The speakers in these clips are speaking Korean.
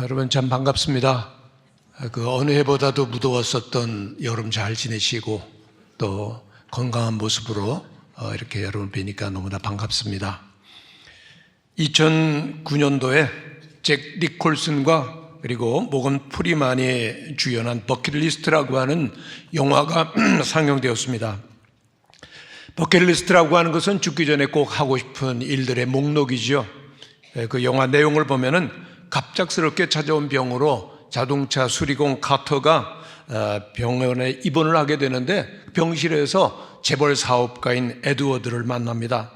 여러분 참 반갑습니다. 그 어느 해보다도 무더웠었던 여름 잘 지내시고 또 건강한 모습으로 이렇게 여러분 뵈니까 너무나 반갑습니다. 2009년도에 잭 니콜슨과 그리고 모건 프리만이 주연한 버킷리스트라고 하는 영화가 상영되었습니다. 버킷리스트라고 하는 것은 죽기 전에 꼭 하고 싶은 일들의 목록이죠. 그 영화 내용을 보면은 갑작스럽게 찾아온 병으로 자동차 수리공 카터가 병원에 입원을 하게 되는데 병실에서 재벌 사업가인 에드워드를 만납니다.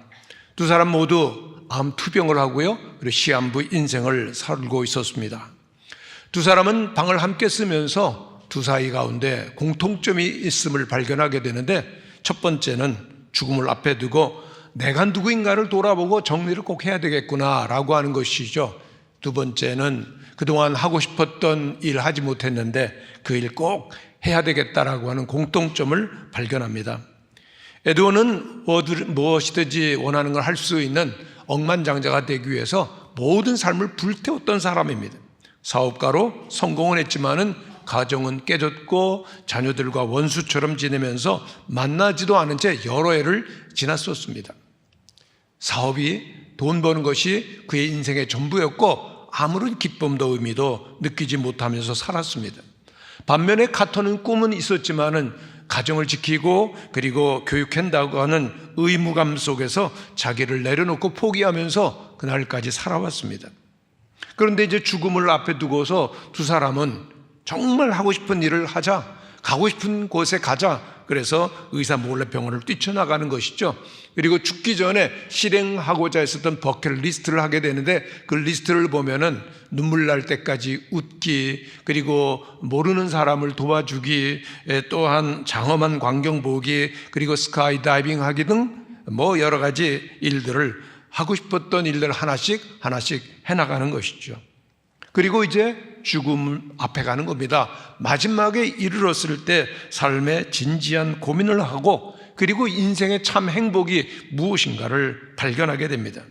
두 사람 모두 암 투병을 하고요, 그리고 시한부 인생을 살고 있었습니다. 두 사람은 방을 함께 쓰면서 두 사이 가운데 공통점이 있음을 발견하게 되는데, 첫 번째는 죽음을 앞에 두고 내가 누구인가를 돌아보고 정리를 꼭 해야 되겠구나라고 하는 것이죠. 두 번째는 그동안 하고 싶었던 일 하지 못했는데 그 일 꼭 해야 되겠다라고 하는 공통점을 발견합니다. 에드워드는 무엇이든지 원하는 걸 할 수 있는 억만장자가 되기 위해서 모든 삶을 불태웠던 사람입니다. 사업가로 성공은 했지만은 가정은 깨졌고 자녀들과 원수처럼 지내면서 만나지도 않은 채 여러 해를 지났었습니다. 사업이 돈 버는 것이 그의 인생의 전부였고 아무런 기쁨도 의미도 느끼지 못하면서 살았습니다. 반면에 카터는 꿈은 있었지만은 가정을 지키고 그리고 교육한다고 하는 의무감 속에서 자기를 내려놓고 포기하면서 그날까지 살아왔습니다. 그런데 이제 죽음을 앞에 두고서 두 사람은 정말 하고 싶은 일을 하자, 가고 싶은 곳에 가자, 그래서 의사 몰래 병원을 뛰쳐나가는 것이죠. 그리고 죽기 전에 실행하고자 했었던 버킷리스트를 하게 되는데, 그 리스트를 보면은 눈물 날 때까지 웃기, 그리고 모르는 사람을 도와주기, 또한 장엄한 광경 보기, 그리고 스카이 다이빙 하기 등 여러 가지 일들을, 하고 싶었던 일들을 하나씩 해나가는 것이죠. 그리고 이제 죽음 앞에 가는 겁니다. 마지막에 이르렀을 때 삶의 진지한 고민을 하고 그리고 인생의 참 행복이 무엇인가를 발견하게 됩니다.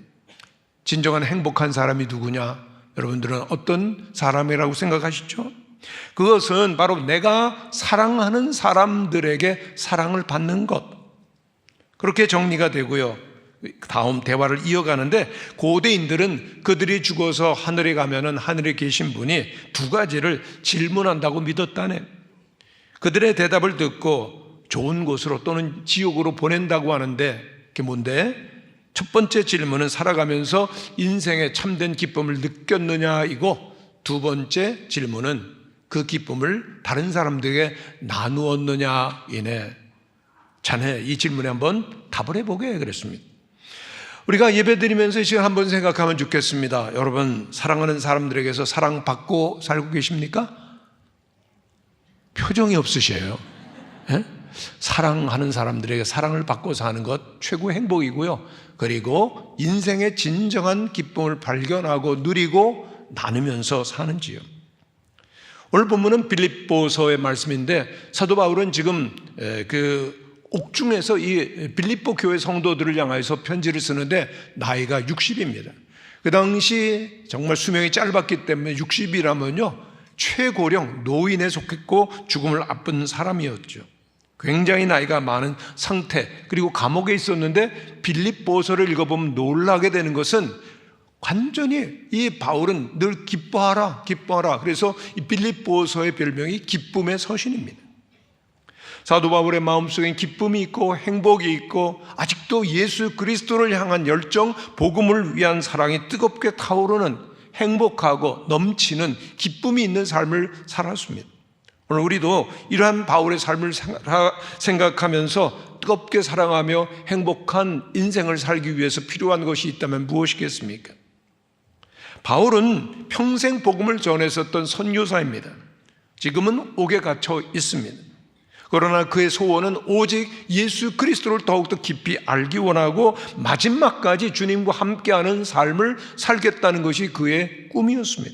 진정한 행복한 사람이 누구냐? 여러분들은 어떤 사람이라고 생각하시죠? 그것은 바로 내가 사랑하는 사람들에게 사랑을 받는 것, 그렇게 정리가 되고요. 다음 대화를 이어가는데, 고대인들은 그들이 죽어서 하늘에 가면은 하늘에 계신 분이 두 가지를 질문한다고 믿었다네. 그들의 대답을 듣고 좋은 곳으로 또는 지옥으로 보낸다고 하는데, 그게 뭔데? 첫 번째 질문은 살아가면서 인생의 참된 기쁨을 느꼈느냐이고, 두 번째 질문은 그 기쁨을 다른 사람들에게 나누었느냐이네. 자네 이 질문에 한번 답을 해보게 그랬습니다. 우리가 예배드리면서 이 시간 한번 생각하면 좋겠습니다. 여러분, 사랑하는 사람들에게서 사랑받고 살고 계십니까? 표정이 없으셔요. 예? 사랑하는 사람들에게 사랑을 받고 사는 것 최고의 행복이고요. 그리고 인생의 진정한 기쁨을 발견하고 누리고 나누면서 사는지요. 오늘 본문은 빌립보서의 말씀인데, 사도 바울은 지금 옥중에서 이 빌립보 교회 성도들을 향해서 편지를 쓰는데 나이가 60입니다. 그 당시 정말 수명이 짧았기 때문에 60이라면요 최고령 노인에 속했고 죽음을 앞둔 사람이었죠. 굉장히 나이가 많은 상태, 그리고 감옥에 있었는데 빌립보서를 읽어보면 놀라게 되는 것은 완전히 이 바울은 늘 기뻐하라. 그래서 이 빌립보서의 별명이 기쁨의 서신입니다. 사도 바울의 마음속엔 기쁨이 있고 행복이 있고 아직도 예수 그리스도를 향한 열정, 복음을 위한 사랑이 뜨겁게 타오르는, 행복하고 넘치는 기쁨이 있는 삶을 살았습니다. 오늘 우리도 이러한 바울의 삶을 생각하면서 뜨겁게 사랑하며 행복한 인생을 살기 위해서 필요한 것이 있다면 무엇이겠습니까? 바울은 평생 복음을 전했었던 선교사입니다. 지금은 옥에 갇혀 있습니다. 그러나 그의 소원은 오직 예수 그리스도를 더욱더 깊이 알기 원하고 마지막까지 주님과 함께하는 삶을 살겠다는 것이 그의 꿈이었습니다.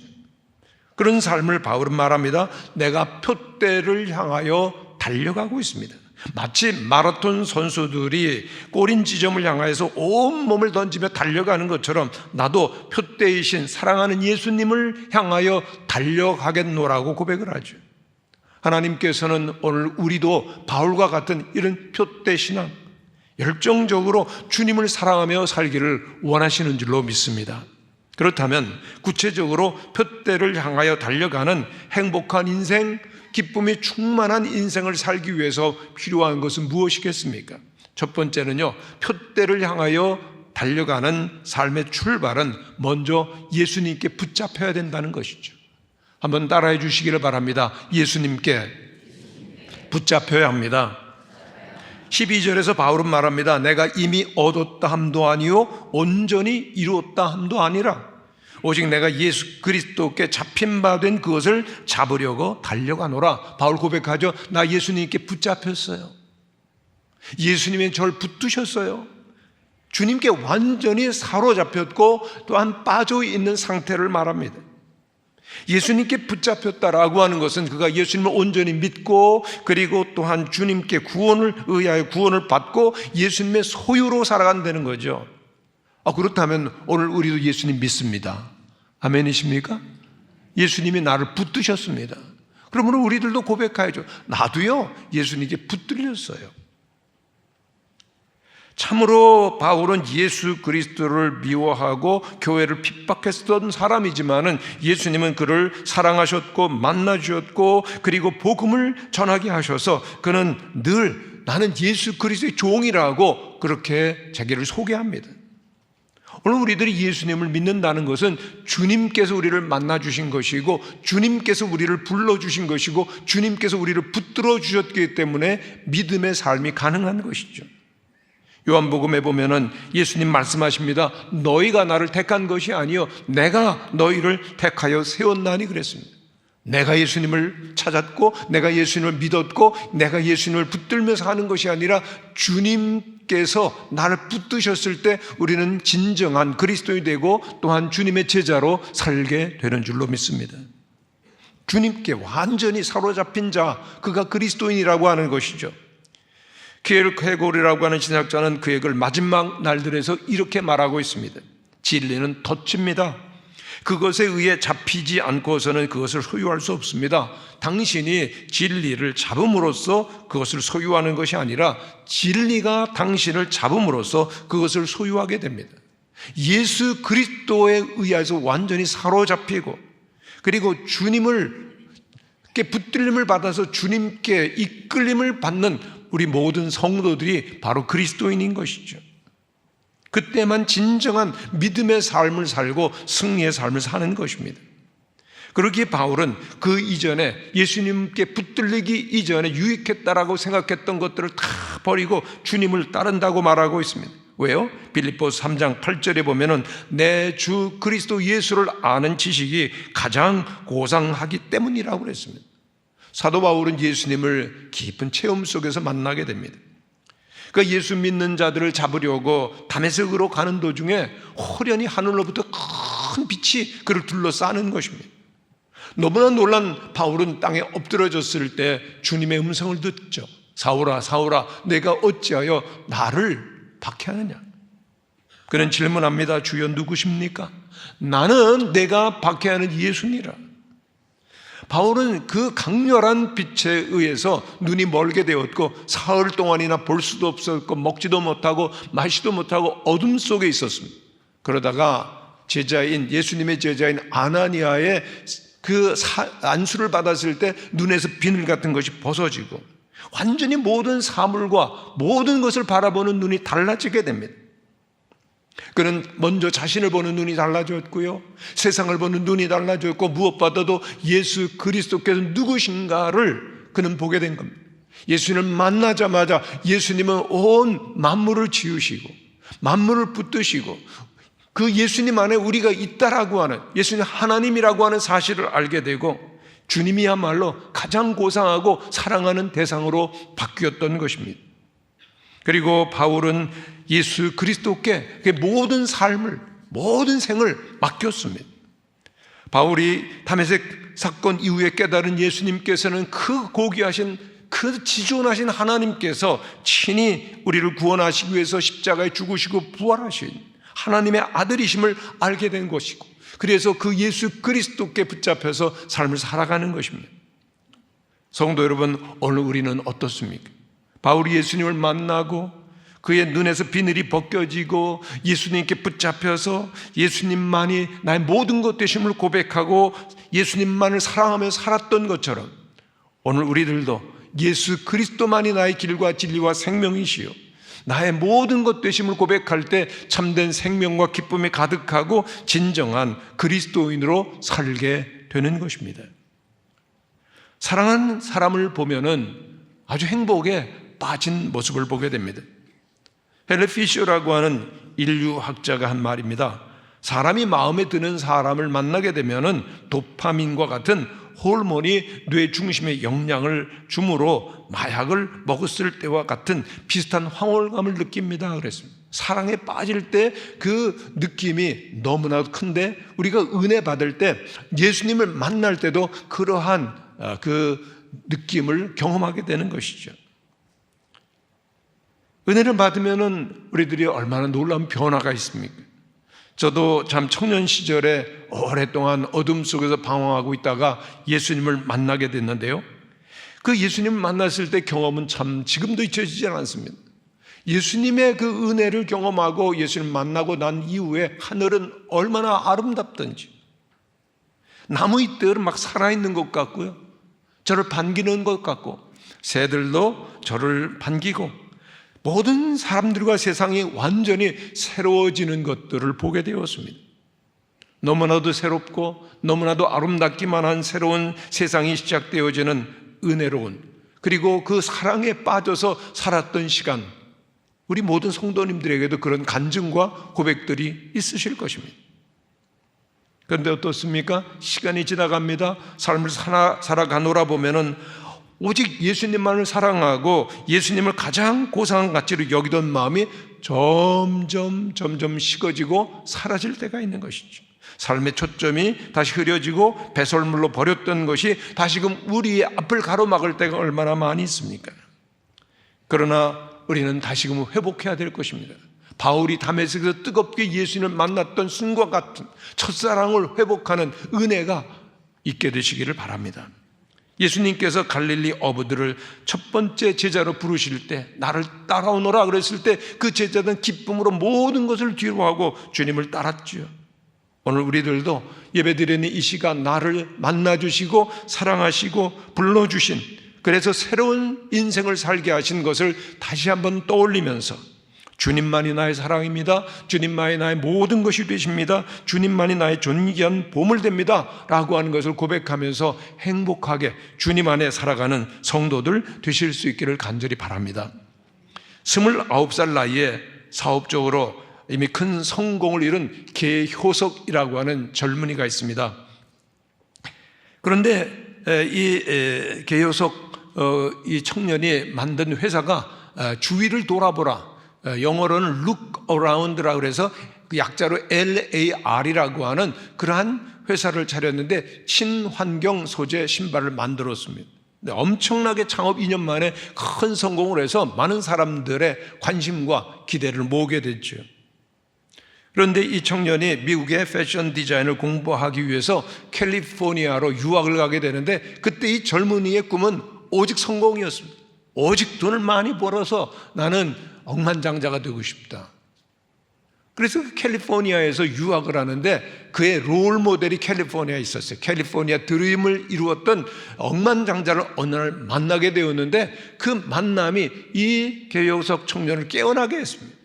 그런 삶을 바울은 말합니다. 내가 표대를 향하여 달려가고 있습니다. 마치 마라톤 선수들이 꼬린 지점을 향해서 온 몸을 던지며 달려가는 것처럼 나도 표대이신 사랑하는 예수님을 향하여 달려가겠노라고 고백을 하죠. 하나님께서는 오늘 우리도 바울과 같은 이런 표대 신앙, 열정적으로 주님을 사랑하며 살기를 원하시는 줄로 믿습니다. 그렇다면 구체적으로 표대를 향하여 달려가는 행복한 인생, 기쁨이 충만한 인생을 살기 위해서 필요한 것은 무엇이겠습니까? 첫 번째는요, 표대를 향하여 달려가는 삶의 출발은 먼저 예수님께 붙잡혀야 된다는 것이죠. 한번 따라해 주시기를 바랍니다. 예수님께 붙잡혀야 합니다. 12절에서 바울은 말합니다. 내가 이미 얻었다 함도 아니요 온전히 이루었다 함도 아니라 오직 내가 예수 그리스도께 잡힌 바 된 그것을 잡으려고 달려가노라. 바울 고백하죠. 나 예수님께 붙잡혔어요. 예수님이 저를 붙드셨어요. 주님께 완전히 사로잡혔고 또한 빠져 있는 상태를 말합니다. 예수님께 붙잡혔다라고 하는 것은 그가 예수님을 온전히 믿고 그리고 또한 주님께 구원을 의하여 구원을 받고 예수님의 소유로 살아간다는 거죠. 그렇다면 오늘 우리도 예수님 믿습니다. 아멘이십니까? 예수님이 나를 붙드셨습니다. 그러면 우리들도 고백해야죠. 나도요 예수님께 붙들렸어요. 참으로 바울은 예수 그리스도를 미워하고 교회를 핍박했던 사람이지만은 예수님은 그를 사랑하셨고 만나주셨고 그리고 복음을 전하게 하셔서 그는 늘 나는 예수 그리스도의 종이라고 그렇게 자기를 소개합니다. 오늘 우리들이 예수님을 믿는다는 것은 주님께서 우리를 만나주신 것이고 주님께서 우리를 불러주신 것이고 주님께서 우리를 붙들어 주셨기 때문에 믿음의 삶이 가능한 것이죠. 요한복음에 보면은 예수님 말씀하십니다. 너희가 나를 택한 것이 아니요 내가 너희를 택하여 세웠나니 그랬습니다. 내가 예수님을 찾았고 내가 예수님을 믿었고 내가 예수님을 붙들면서 하는 것이 아니라 주님께서 나를 붙드셨을 때 우리는 진정한 그리스도인이 되고 또한 주님의 제자로 살게 되는 줄로 믿습니다. 주님께 완전히 사로잡힌 자, 그가 그리스도인이라고 하는 것이죠. 키에르케고르라고 하는 신학자는 그 얘기를 마지막 날들에서 이렇게 말하고 있습니다. 진리는 덫입니다. 그것에 의해 잡히지 않고서는 그것을 소유할 수 없습니다. 당신이 진리를 잡음으로써 그것을 소유하는 것이 아니라 진리가 당신을 잡음으로써 그것을 소유하게 됩니다. 예수 그리스도에 의해서 완전히 사로잡히고 그리고 주님을 붙들림을 받아서 주님께 이끌림을 받는 우리 모든 성도들이 바로 그리스도인인 것이죠. 그때만 진정한 믿음의 삶을 살고 승리의 삶을 사는 것입니다. 그러기에 바울은 그 이전에 예수님께 붙들리기 이전에 유익했다라고 생각했던 것들을 다 버리고 주님을 따른다고 말하고 있습니다. 왜요? 빌립보서 3장 8절에 보면은 내 주 그리스도 예수를 아는 지식이 가장 고상하기 때문이라고 그랬습니다. 사도 바울은 예수님을 깊은 체험 속에서 만나게 됩니다. 그러니까 예수 믿는 자들을 잡으려고 다메섹으로 가는 도중에 호련히 하늘로부터 큰 빛이 그를 둘러싸는 것입니다. 너무나 놀란 바울은 땅에 엎드러졌을 때 주님의 음성을 듣죠. 사울아 사울아 내가 어찌하여 나를 박해하느냐. 그는 질문합니다. 주여 누구십니까? 나는 내가 박해하는 예수니라. 바울은 그 강렬한 빛에 의해서 눈이 멀게 되었고 사흘 동안이나 볼 수도 없었고 먹지도 못하고 마시지도 못하고 어둠 속에 있었습니다. 그러다가 제자인 예수님의 제자인 아나니아의 그 안수를 받았을 때 눈에서 비늘 같은 것이 벗어지고 완전히 모든 사물과 모든 것을 바라보는 눈이 달라지게 됩니다. 그는 먼저 자신을 보는 눈이 달라졌고요, 세상을 보는 눈이 달라졌고 무엇보다도 예수 그리스도께서 누구신가를 그는 보게 된 겁니다. 예수님을 만나자마자 예수님은 온 만물을 지으시고 만물을 붙드시고 그 예수님 안에 우리가 있다라고 하는, 예수님 하나님이라고 하는 사실을 알게 되고 주님이야말로 가장 고상하고 사랑하는 대상으로 바뀌었던 것입니다. 그리고 바울은 예수 그리스도께 모든 삶을, 모든 생을 맡겼습니다. 바울이 다메섹 사건 이후에 깨달은 예수님께서는 그 고귀하신 그 지존하신 하나님께서 친히 우리를 구원하시기 위해서 십자가에 죽으시고 부활하신 하나님의 아들이심을 알게 된 것이고, 그래서 그 예수 그리스도께 붙잡혀서 삶을 살아가는 것입니다. 성도 여러분, 오늘 우리는 어떻습니까? 바울이 예수님을 만나고 그의 눈에서 비늘이 벗겨지고 예수님께 붙잡혀서 예수님만이 나의 모든 것 되심을 고백하고 예수님만을 사랑하며 살았던 것처럼, 오늘 우리들도 예수 그리스도만이 나의 길과 진리와 생명이시요 나의 모든 것 되심을 고백할 때 참된 생명과 기쁨이 가득하고 진정한 그리스도인으로 살게 되는 것입니다. 사랑하는 사람을 보면은 아주 행복에 빠진 모습을 보게 됩니다. 헬레 피셔라고 하는 인류학자가 한 말입니다. 사람이 마음에 드는 사람을 만나게 되면은 도파민과 같은 호르몬이 뇌 중심에 영향을 주므로 마약을 먹었을 때와 같은 비슷한 황홀감을 느낍니다. 그랬습니다. 사랑에 빠질 때 그 느낌이 너무나도 큰데, 우리가 은혜 받을 때, 예수님을 만날 때도 그러한 그 느낌을 경험하게 되는 것이죠. 은혜를 받으면은 우리들이 얼마나 놀라운 변화가 있습니까? 저도 참 청년 시절에 오랫동안 어둠 속에서 방황하고 있다가 예수님을 만나게 됐는데요, 그 예수님을 만났을 때 경험은 참 지금도 잊혀지지 않습니다. 예수님의 그 은혜를 경험하고 예수님 만나고 난 이후에 하늘은 얼마나 아름답던지, 나무 잎들은 막 살아있는 것 같고요, 저를 반기는 것 같고, 새들도 저를 반기고, 모든 사람들과 세상이 완전히 새로워지는 것들을 보게 되었습니다. 너무나도 새롭고 너무나도 아름답기만 한 새로운 세상이 시작되어지는 은혜로운, 그리고 그 사랑에 빠져서 살았던 시간, 우리 모든 성도님들에게도 그런 간증과 고백들이 있으실 것입니다. 그런데 어떻습니까? 시간이 지나갑니다. 삶을 살아가노라 보면은 오직 예수님만을 사랑하고 예수님을 가장 고상한 가치로 여기던 마음이 점점 식어지고 사라질 때가 있는 것이죠. 삶의 초점이 다시 흐려지고 배설물로 버렸던 것이 다시금 우리의 앞을 가로막을 때가 얼마나 많이 있습니까? 그러나 우리는 다시금 회복해야 될 것입니다. 바울이 다메섹에서 뜨겁게 예수님을 만났던 순간 같은 첫사랑을 회복하는 은혜가 있게 되시기를 바랍니다. 예수님께서 갈릴리 어부들을 첫 번째 제자로 부르실 때, 나를 따라오너라 그랬을 때 그 제자들은 기쁨으로 모든 것을 뒤로하고 주님을 따랐죠. 오늘 우리들도 예배드리는 이 시간 나를 만나주시고 사랑하시고 불러주신, 그래서 새로운 인생을 살게 하신 것을 다시 한번 떠올리면서 주님만이 나의 사랑입니다, 주님만이 나의 모든 것이 되십니다, 주님만이 나의 존귀한 보물됩니다 라고 하는 것을 고백하면서 행복하게 주님 안에 살아가는 성도들 되실 수 있기를 간절히 바랍니다. 29살 나이에 사업적으로 이미 큰 성공을 이룬 계효석이라고 하는 젊은이가 있습니다. 그런데 이 계효석 이 청년이 만든 회사가 주위를 돌아보라, 영어로는 look around라고 해서 그 약자로 LAR이라고 하는 그러한 회사를 차렸는데 친환경 소재 신발을 만들었습니다. 엄청나게 창업 2년 만에 큰 성공을 해서 많은 사람들의 관심과 기대를 모으게 됐죠. 그런데 이 청년이 미국의 패션 디자인을 공부하기 위해서 캘리포니아로 유학을 가게 되는데, 그때 이 젊은이의 꿈은 오직 성공이었습니다. 오직 돈을 많이 벌어서 나는 억만장자가 되고 싶다. 그래서 캘리포니아에서 유학을 하는데 그의 롤 모델이 캘리포니아에 있었어요. 캘리포니아 드림을 이루었던 억만장자를 어느 날 만나게 되었는데, 그 만남이 이 계효석 청년을 깨어나게 했습니다.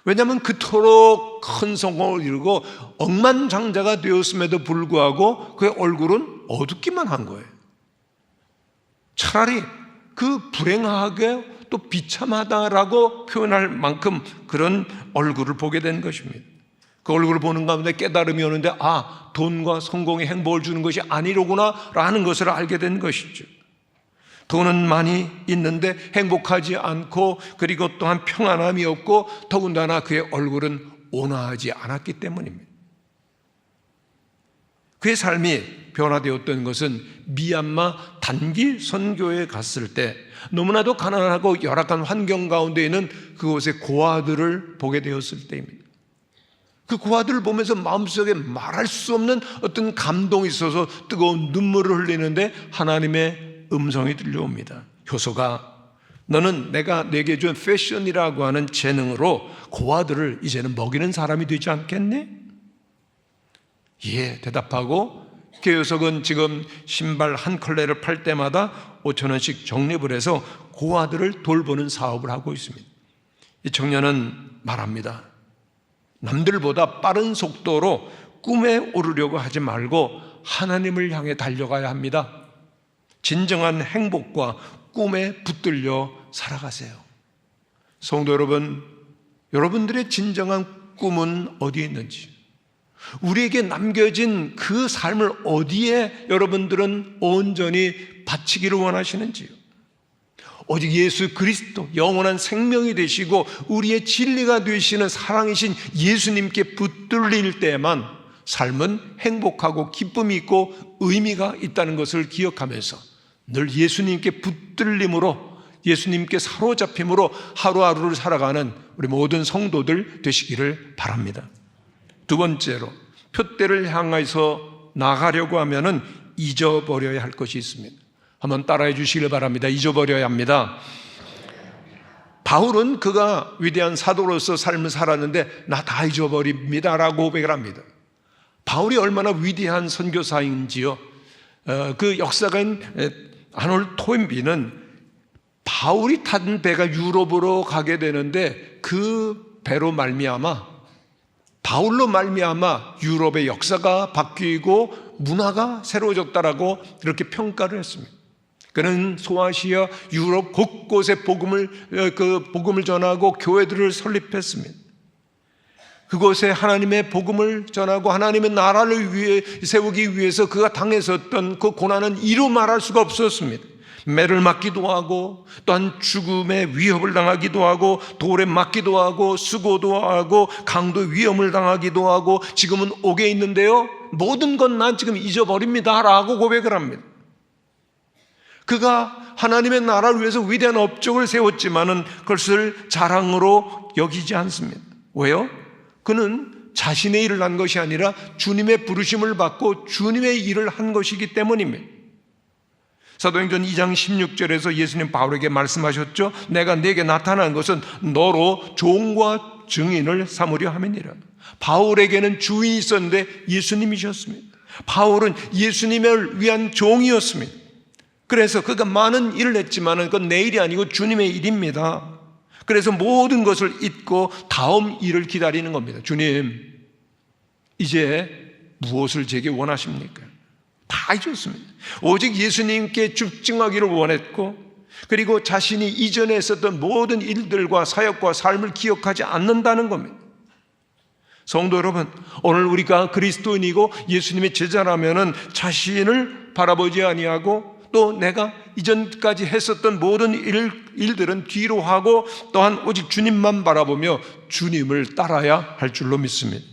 왜냐하면 그토록 큰 성공을 이루고 억만장자가 되었음에도 불구하고 그의 얼굴은 어둡기만 한 거예요. 차라리 그 불행하게 또 비참하다라고 표현할 만큼 그런 얼굴을 보게 된 것입니다. 그 얼굴을 보는 가운데 깨달음이 오는데, 아, 돈과 성공이 행복을 주는 것이 아니로구나 라는 것을 알게 된 것이죠. 돈은 많이 있는데 행복하지 않고, 그리고 또한 평안함이 없고, 더군다나 그의 얼굴은 온화하지 않았기 때문입니다. 그의 삶이 변화되었던 것은 미얀마 단기 선교에 갔을 때 너무나도 가난하고 열악한 환경 가운데 있는 그곳의 고아들을 보게 되었을 때입니다. 그 고아들을 보면서 마음속에 말할 수 없는 어떤 감동이 있어서 뜨거운 눈물을 흘리는데 하나님의 음성이 들려옵니다. 효소가, 너는 내가 내게 준 패션이라고 하는 재능으로 고아들을 이제는 먹이는 사람이 되지 않겠니? 예, 대답하고 그 녀석은 지금 신발 한 컬레를 팔 때마다 5,000원씩 적립을 해서 고아들을 돌보는 사업을 하고 있습니다. 이 청년은 말합니다. 남들보다 빠른 속도로 꿈에 오르려고 하지 말고 하나님을 향해 달려가야 합니다. 진정한 행복과 꿈에 붙들려 살아가세요. 성도 여러분, 여러분들의 진정한 꿈은 어디에 있는지, 우리에게 남겨진 그 삶을 어디에 여러분들은 온전히 바치기를 원하시는지요? 오직 예수 그리스도, 영원한 생명이 되시고 우리의 진리가 되시는 사랑이신 예수님께 붙들릴 때만 삶은 행복하고 기쁨이 있고 의미가 있다는 것을 기억하면서 늘 예수님께 붙들림으로, 예수님께 사로잡힘으로 하루하루를 살아가는 우리 모든 성도들 되시기를 바랍니다. 두 번째로, 표대를 향해서 나가려고 하면은 잊어버려야 할 것이 있습니다. 한번 따라해 주시길 바랍니다. 잊어버려야 합니다. 바울은 그가 위대한 사도로서 삶을 살았는데 나 다 잊어버립니다 라고 고백을 합니다. 바울이 얼마나 위대한 선교사인지요. 그 역사가인 아놀 토인비는 바울이 탄 배가 유럽으로 가게 되는데 그 배로 말미암아, 바울로 말미암아 유럽의 역사가 바뀌고 문화가 새로워졌다라고 이렇게 평가를 했습니다. 그는 소아시아 유럽 곳곳에 복음을 전하고 교회들을 설립했습니다. 그곳에 하나님의 복음을 전하고 하나님의 나라를 세우기 위해서 그가 당했었던 그 고난은 이루 말할 수가 없었습니다. 매를 맞기도 하고, 또한 죽음의 위협을 당하기도 하고, 돌에 맞기도 하고, 수고도 하고, 강도 위험을 당하기도 하고, 지금은 옥에 있는데요, 모든 건 난 지금 잊어버립니다 라고 고백을 합니다. 그가 하나님의 나라를 위해서 위대한 업적을 세웠지만은 그것을 자랑으로 여기지 않습니다. 왜요? 그는 자신의 일을 한 것이 아니라 주님의 부르심을 받고 주님의 일을 한 것이기 때문입니다. 사도행전 2장 16절에서 예수님 바울에게 말씀하셨죠. 내가 네게 나타난 것은 너로 종과 증인을 삼으려 함이니라. 바울에게는 주인이 있었는데 예수님이셨습니다. 바울은 예수님을 위한 종이었습니다. 그래서 그가 많은 일을 했지만 그건 내 일이 아니고 주님의 일입니다. 그래서 모든 것을 잊고 다음 일을 기다리는 겁니다. 주님, 이제 무엇을 제게 원하십니까? 다 잊었습니다. 오직 예수님께 집중하기를 원했고, 그리고 자신이 이전에 있었던 모든 일들과 사역과 삶을 기억하지 않는다는 겁니다. 성도 여러분, 오늘 우리가 그리스도인이고 예수님의 제자라면은 자신을 바라보지 아니하고 또 내가 이전까지 했었던 모든 일들은 뒤로 하고 또한 오직 주님만 바라보며 주님을 따라야 할 줄로 믿습니다.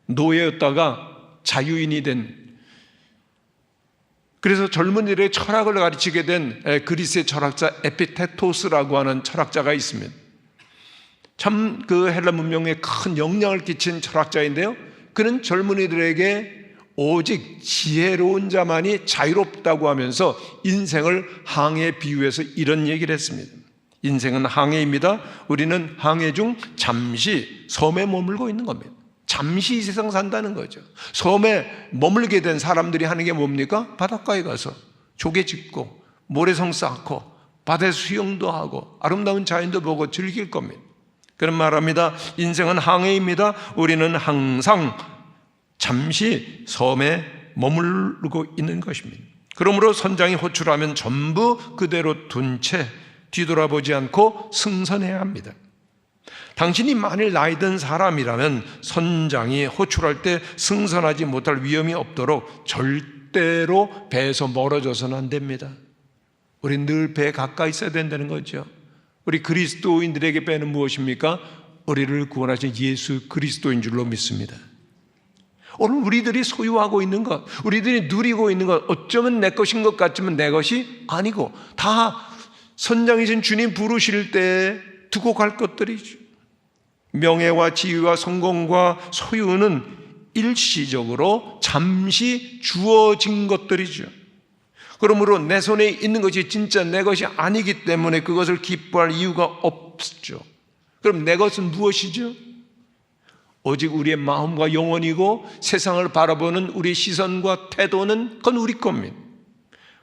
노예였다가 자유인이 된, 그래서 젊은이들의 철학을 가르치게 된 그리스의 철학자 에피테토스라고 하는 철학자가 있습니다. 참 그 헬라 문명에 큰 영향을 끼친 철학자인데요, 그는 젊은이들에게 오직 지혜로운 자만이 자유롭다고 하면서 인생을 항해에 비유해서 이런 얘기를 했습니다. 인생은 항해입니다. 우리는 항해 중 잠시 섬에 머물고 있는 겁니다. 잠시 이 세상 산다는 거죠. 섬에 머물게 된 사람들이 하는 게 뭡니까? 바닷가에 가서 조개 짚고 모래성 쌓고 바다에 수영도 하고 아름다운 자연도 보고 즐길 겁니다. 그런 말합니다. 인생은 항해입니다. 우리는 항상 잠시 섬에 머물고 있는 것입니다. 그러므로 선장이 호출하면 전부 그대로 둔 채 뒤돌아보지 않고 승선해야 합니다. 당신이 만일 나이 든 사람이라면 선장이 호출할 때 승선하지 못할 위험이 없도록 절대로 배에서 멀어져서는 안 됩니다. 우리 늘 배에 가까이 있어야 된다는 거죠. 우리 그리스도인들에게 배는 무엇입니까? 우리를 구원하신 예수 그리스도인 줄로 믿습니다. 오늘 우리들이 소유하고 있는 것, 우리들이 누리고 있는 것, 어쩌면 내 것인 것 같지만 내 것이 아니고 다 선장이신 주님 부르실 때 두고 갈 것들이죠. 명예와 지위와 성공과 소유는 일시적으로 잠시 주어진 것들이죠. 그러므로 내 손에 있는 것이 진짜 내 것이 아니기 때문에 그것을 기뻐할 이유가 없죠. 그럼 내 것은 무엇이죠? 오직 우리의 마음과 영혼이고 세상을 바라보는 우리의 시선과 태도는 그건 우리 겁니다.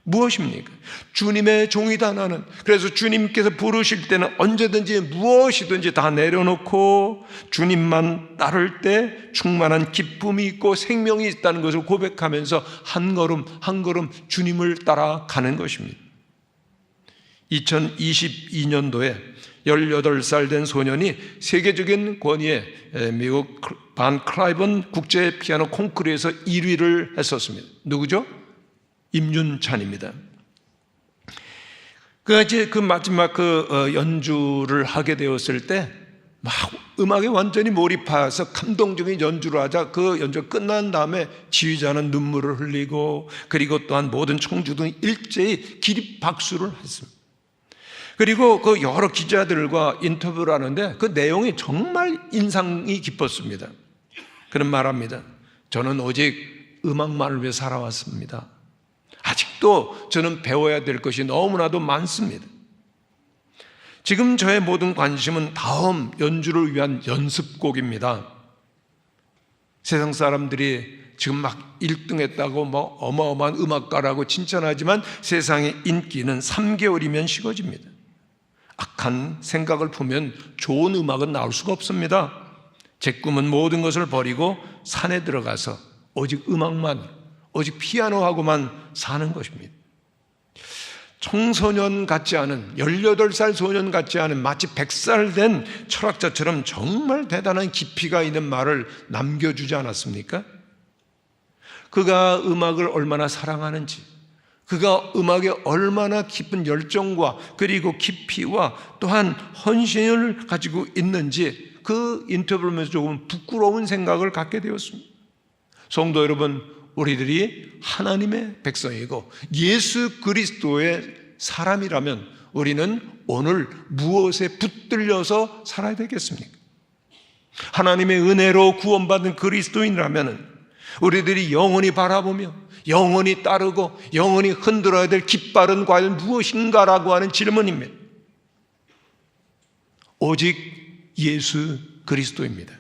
무엇입니까? 주님의 종이다 나는. 그래서 주님께서 부르실 때는 언제든지 무엇이든지 다 내려놓고 주님만 따를 때 충만한 기쁨이 있고 생명이 있다는 것을 고백하면서 한 걸음 한 걸음 주님을 따라가는 것입니다. 2022년도에 18살 된 소년이 세계적인 권위의 미국 반 클라이번 국제 피아노 콩쿠르에서 1위를 했었습니다. 누구죠? 임윤찬입니다. 그 마지막 연주를 하게 되었을 때 막 음악에 완전히 몰입해서 감동적인 연주를 하자 그 연주가 끝난 다음에 지휘자는 눈물을 흘리고 그리고 또한 모든 청중들은 일제히 기립 박수를 했습니다. 그리고 그 여러 기자들과 인터뷰를 하는데 그 내용이 정말 인상이 깊었습니다. 그런 말합니다. 저는 오직 음악만을 위해 살아왔습니다. 아직도 저는 배워야 될 것이 너무나도 많습니다. 지금 저의 모든 관심은 다음 연주를 위한 연습곡입니다. 세상 사람들이 지금 막 1등 했다고 뭐 어마어마한 음악가라고 칭찬하지만 세상의 인기는 3개월이면 식어집니다. 악한 생각을 품으면 좋은 음악은 나올 수가 없습니다. 제 꿈은 모든 것을 버리고 산에 들어가서 오직 음악만, 오직 피아노하고만 사는 것입니다. 청소년 같지 않은 18살 소년 같지 않은 마치 100살 된 철학자처럼 정말 대단한 깊이가 있는 말을 남겨주지 않았습니까? 그가 음악을 얼마나 사랑하는지, 그가 음악에 얼마나 깊은 열정과 그리고 깊이와 또한 헌신을 가지고 있는지 그 인터뷰를 보면서 조금 부끄러운 생각을 갖게 되었습니다. 성도 여러분, 우리들이 하나님의 백성이고 예수 그리스도의 사람이라면 우리는 오늘 무엇에 붙들려서 살아야 되겠습니까? 하나님의 은혜로 구원받은 그리스도인이라면 우리들이 영원히 바라보며 영원히 따르고 영원히 흔들어야 될 깃발은 과연 무엇인가라고 하는 질문입니다. 오직 예수 그리스도입니다.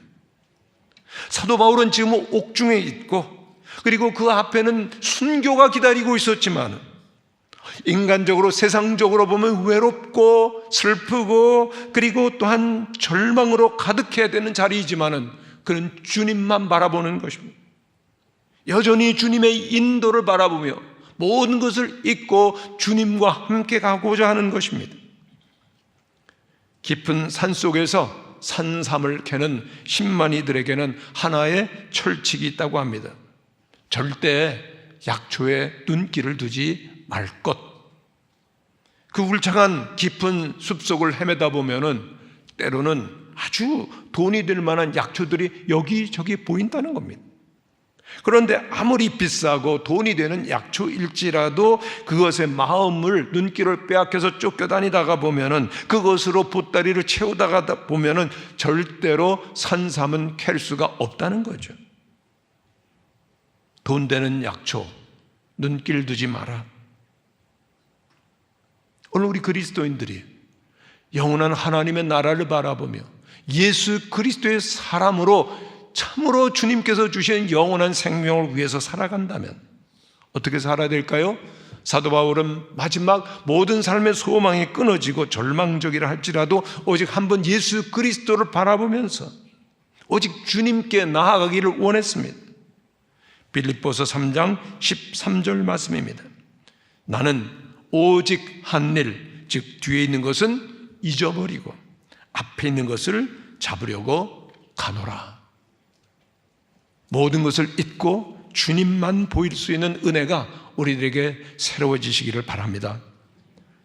사도 바울은 지금 옥중에 있고 그리고 그 앞에는 순교가 기다리고 있었지만 인간적으로 세상적으로 보면 외롭고 슬프고 그리고 또한 절망으로 가득해야 되는 자리이지만은 그는 주님만 바라보는 것입니다. 여전히 주님의 인도를 바라보며 모든 것을 잊고 주님과 함께 가고자 하는 것입니다. 깊은 산속에서 산삼을 캐는 신만이들에게는 하나의 철칙이 있다고 합니다. 절대 약초에 눈길을 두지 말 것. 그 울창한 깊은 숲속을 헤매다 보면은 때로는 아주 돈이 될 만한 약초들이 여기저기 보인다는 겁니다. 그런데 아무리 비싸고 돈이 되는 약초일지라도 그것의 마음을 눈길을 빼앗겨서 쫓겨다니다가 보면은 그것으로 보따리를 채우다가 보면은 절대로 산삼은 캘 수가 없다는 거죠. 돈 되는 약초 눈길 두지 마라. 오늘 우리 그리스도인들이 영원한 하나님의 나라를 바라보며 예수 그리스도의 사람으로 참으로 주님께서 주신 영원한 생명을 위해서 살아간다면 어떻게 살아야 될까요? 사도 바울은 마지막 모든 삶의 소망이 끊어지고 절망적이라 할지라도 오직 한번 예수 그리스도를 바라보면서 오직 주님께 나아가기를 원했습니다. 빌립보서 3장 13절 말씀입니다. 나는 오직 한 일, 즉 뒤에 있는 것은 잊어버리고 앞에 있는 것을 잡으려고 가노라. 모든 것을 잊고 주님만 보일 수 있는 은혜가 우리들에게 새로워지시기를 바랍니다.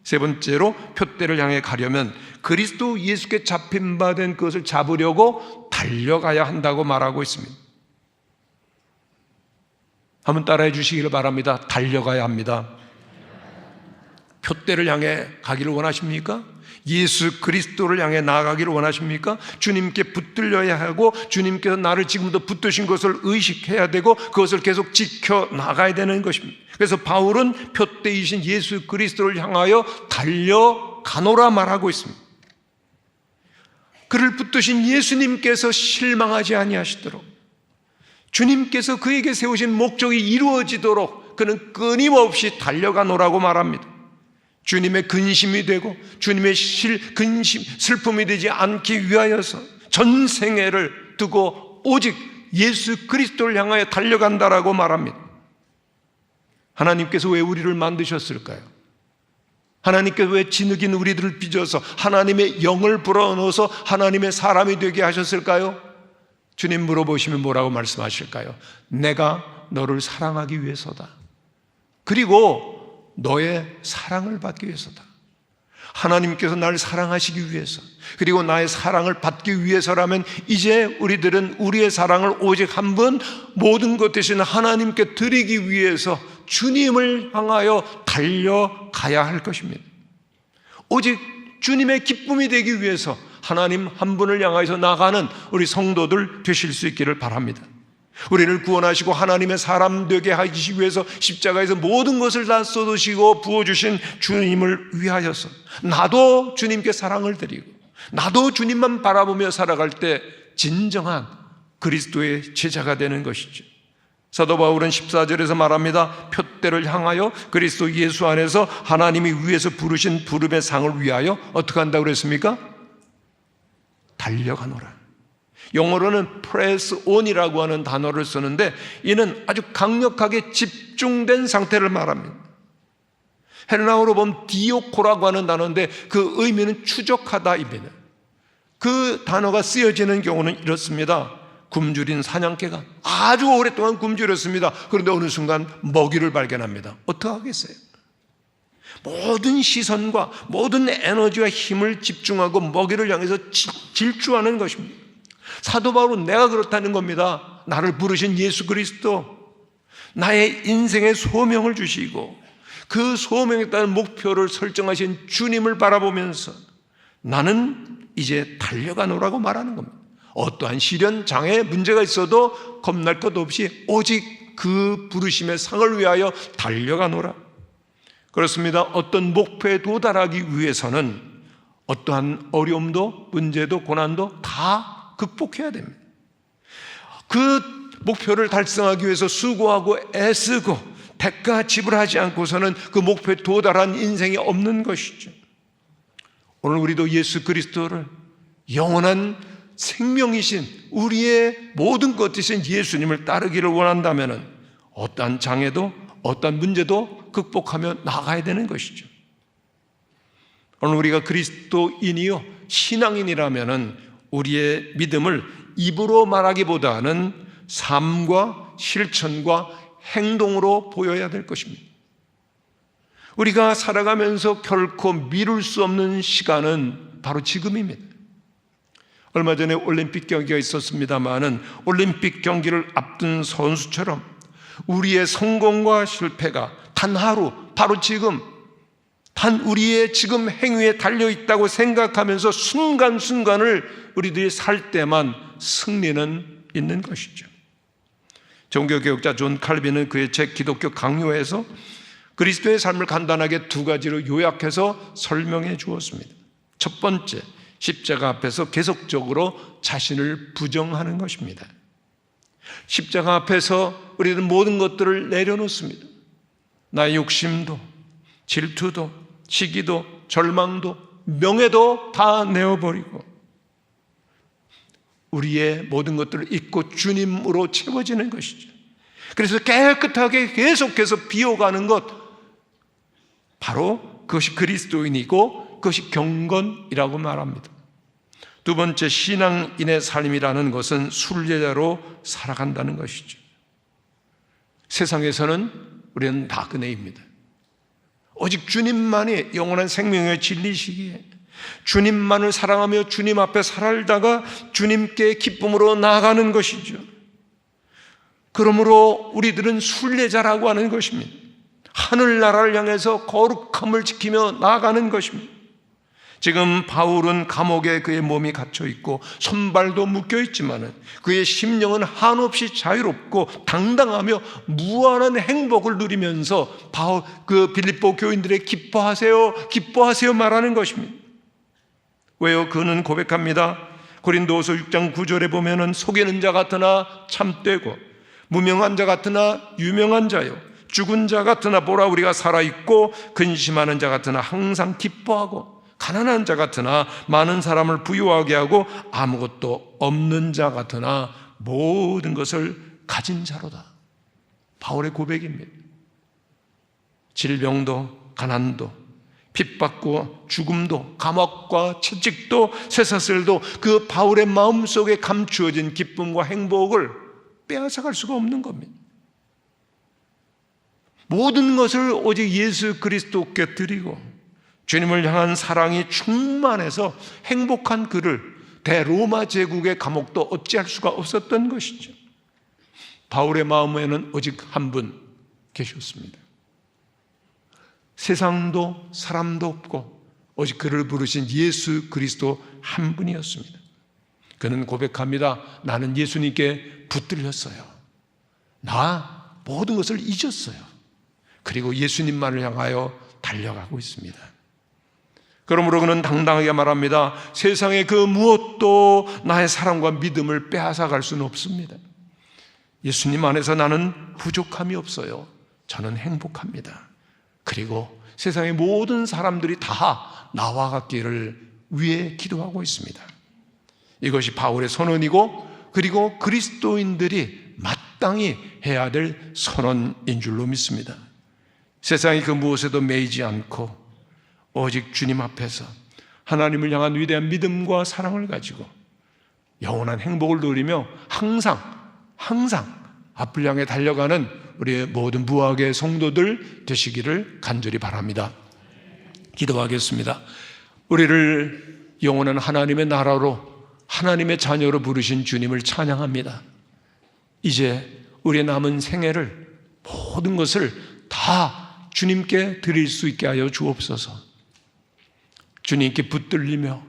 세 번째로 표대를 향해 가려면 그리스도 예수께 잡힌 바 된 그것을 잡으려고 달려가야 한다고 말하고 있습니다. 한번 따라해 주시기를 바랍니다. 달려가야 합니다. 표대를 향해 가기를 원하십니까? 예수 그리스도를 향해 나아가기를 원하십니까? 주님께 붙들려야 하고 주님께서 나를 지금도 붙드신 것을 의식해야 되고 그것을 계속 지켜나가야 되는 것입니다. 그래서 바울은 표대이신 예수 그리스도를 향하여 달려가노라 말하고 있습니다. 그를 붙드신 예수님께서 실망하지 아니하시도록, 주님께서 그에게 세우신 목적이 이루어지도록 그는 끊임없이 달려가노라고 말합니다. 주님의 근심이 되고 주님의 슬픔이 되지 않기 위하여서 전생애를 두고 오직 예수 그리스도를 향하여 달려간다라고 말합니다. 하나님께서 왜 우리를 만드셨을까요? 하나님께서 왜 진흙인 우리들을 빚어서 하나님의 영을 불어넣어서 하나님의 사람이 되게 하셨을까요? 주님 물어보시면 뭐라고 말씀하실까요? 내가 너를 사랑하기 위해서다. 그리고 너의 사랑을 받기 위해서다. 하나님께서 나를 사랑하시기 위해서, 그리고 나의 사랑을 받기 위해서라면 이제 우리들은 우리의 사랑을 오직 한 번 모든 것 대신 하나님께 드리기 위해서 주님을 향하여 달려가야 할 것입니다. 오직 주님의 기쁨이 되기 위해서 하나님 한 분을 향해서 나가는 우리 성도들 되실 수 있기를 바랍니다. 우리를 구원하시고 하나님의 사람 되게 하시기 위해서 십자가에서 모든 것을 다 쏟으시고 부어주신 주님을 위하여서 나도 주님께 사랑을 드리고 나도 주님만 바라보며 살아갈 때 진정한 그리스도의 제자가 되는 것이죠. 사도 바울은 14절에서 말합니다. 표대를 향하여 그리스도 예수 안에서 하나님이 위에서 부르신 부름의 상을 위하여 어떻게 한다고 그랬습니까? 달려가노라. 영어로는 press on이라고 하는 단어를 쓰는데 이는 아주 강력하게 집중된 상태를 말합니다. 헬라어로 보면 디오코라고 하는 단어인데 그 의미는 추적하다 입니다. 그 단어가 쓰여지는 경우는 이렇습니다. 굶주린 사냥개가 아주 오랫동안 굶주렸습니다. 그런데 어느 순간 먹이를 발견합니다. 어떡하겠어요? 모든 시선과 모든 에너지와 힘을 집중하고 먹이를 향해서 질주하는 것입니다. 사도 바울은 내가 그렇다는 겁니다. 나를 부르신 예수 그리스도, 나의 인생의 소명을 주시고 그 소명에 따른 목표를 설정하신 주님을 바라보면서 나는 이제 달려가노라고 말하는 겁니다. 어떠한 시련, 장애, 문제가 있어도 겁날 것 없이 오직 그 부르심의 상을 위하여 달려가노라. 그렇습니다. 어떤 목표에 도달하기 위해서는 어떠한 어려움도 문제도 고난도 다 극복해야 됩니다. 그 목표를 달성하기 위해서 수고하고 애쓰고 대가 지불하지 않고서는 그 목표에 도달한 인생이 없는 것이죠. 오늘 우리도 예수 그리스도를 영원한 생명이신 우리의 모든 것 되신 예수님을 따르기를 원한다면 어떠한 장애도 어떠한 문제도 극복하며 나가야 되는 것이죠. 오늘 우리가 그리스도인이요 신앙인이라면 우리의 믿음을 입으로 말하기보다는 삶과 실천과 행동으로 보여야 될 것입니다. 우리가 살아가면서 결코 미룰 수 없는 시간은 바로 지금입니다. 얼마 전에 올림픽 경기가 있었습니다마는 올림픽 경기를 앞둔 선수처럼 우리의 성공과 실패가 단 하루, 바로 지금 단 우리의 지금 행위에 달려있다고 생각하면서 순간순간을 우리들이 살 때만 승리는 있는 것이죠. 종교개혁자 존 칼빈은 그의 책 기독교 강요에서 그리스도의 삶을 간단하게 두 가지로 요약해서 설명해 주었습니다. 첫 번째, 십자가 앞에서 계속적으로 자신을 부정하는 것입니다. 십자가 앞에서 우리는 모든 것들을 내려놓습니다. 나의 욕심도, 질투도, 시기도, 절망도, 명예도 다 내어버리고 우리의 모든 것들을 잊고 주님으로 채워지는 것이죠. 그래서 깨끗하게 계속해서 비워가는 것, 바로 그것이 그리스도인이고 그것이 경건이라고 말합니다. 두 번째, 신앙인의 삶이라는 것은 순례자로 살아간다는 것이죠. 세상에서는 우리는 나그네입니다. 오직 주님만이 영원한 생명의 진리시기에 주님만을 사랑하며 주님 앞에 살다가 주님께 기쁨으로 나아가는 것이죠. 그러므로 우리들은 순례자라고 하는 것입니다. 하늘나라를 향해서 거룩함을 지키며 나아가는 것입니다. 지금 바울은 감옥에 그의 몸이 갇혀 있고 손발도 묶여 있지만 그의 심령은 한없이 자유롭고 당당하며 무한한 행복을 누리면서 그 빌립보 교인들의 기뻐하세요, 기뻐하세요 말하는 것입니다. 왜요? 그는 고백합니다. 고린도후서 6장 9절에 보면은 속이는 자 같으나 참되고 무명한 자 같으나 유명한 자요, 죽은 자 같으나 보라 우리가 살아있고 근심하는 자 같으나 항상 기뻐하고 가난한 자 같으나 많은 사람을 부유하게 하고 아무것도 없는 자 같으나 모든 것을 가진 자로다. 바울의 고백입니다. 질병도 가난도 핍박과 죽음도 감옥과 채찍도 쇠사슬도 그 바울의 마음속에 감추어진 기쁨과 행복을 빼앗아갈 수가 없는 겁니다. 모든 것을 오직 예수 그리스도께 드리고 주님을 향한 사랑이 충만해서 행복한 그를 대로마 제국의 감옥도 어찌할 수가 없었던 것이죠. 바울의 마음에는 오직 한 분 계셨습니다. 세상도 사람도 없고 오직 그를 부르신 예수 그리스도 한 분이었습니다. 그는 고백합니다. 나는 예수님께 붙들렸어요. 나 모든 것을 잊었어요. 그리고 예수님만을 향하여 달려가고 있습니다. 그러므로 그는 당당하게 말합니다. 세상의 그 무엇도 나의 사랑과 믿음을 빼앗아갈 수는 없습니다. 예수님 안에서 나는 부족함이 없어요. 저는 행복합니다. 그리고 세상의 모든 사람들이 다 나와 같기를 위해 기도하고 있습니다. 이것이 바울의 선언이고 그리고 그리스도인들이 마땅히 해야 될 선언인 줄로 믿습니다. 세상이 그 무엇에도 매이지 않고 오직 주님 앞에서 하나님을 향한 위대한 믿음과 사랑을 가지고 영원한 행복을 누리며 항상 앞을 향해 달려가는 우리의 모든 무학의 성도들 되시기를 간절히 바랍니다. 기도하겠습니다. 우리를 영원한 하나님의 나라로 하나님의 자녀로 부르신 주님을 찬양합니다. 이제 우리의 남은 생애를 모든 것을 다 주님께 드릴 수 있게 하여 주옵소서. 주님께 붙들리며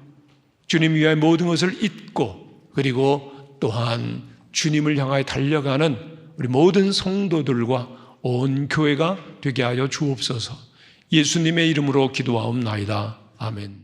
주님 위하여 모든 것을 잊고 그리고 또한 주님을 향하여 달려가는 우리 모든 성도들과 온 교회가 되게 하여 주옵소서. 예수님의 이름으로 기도하옵나이다. 아멘.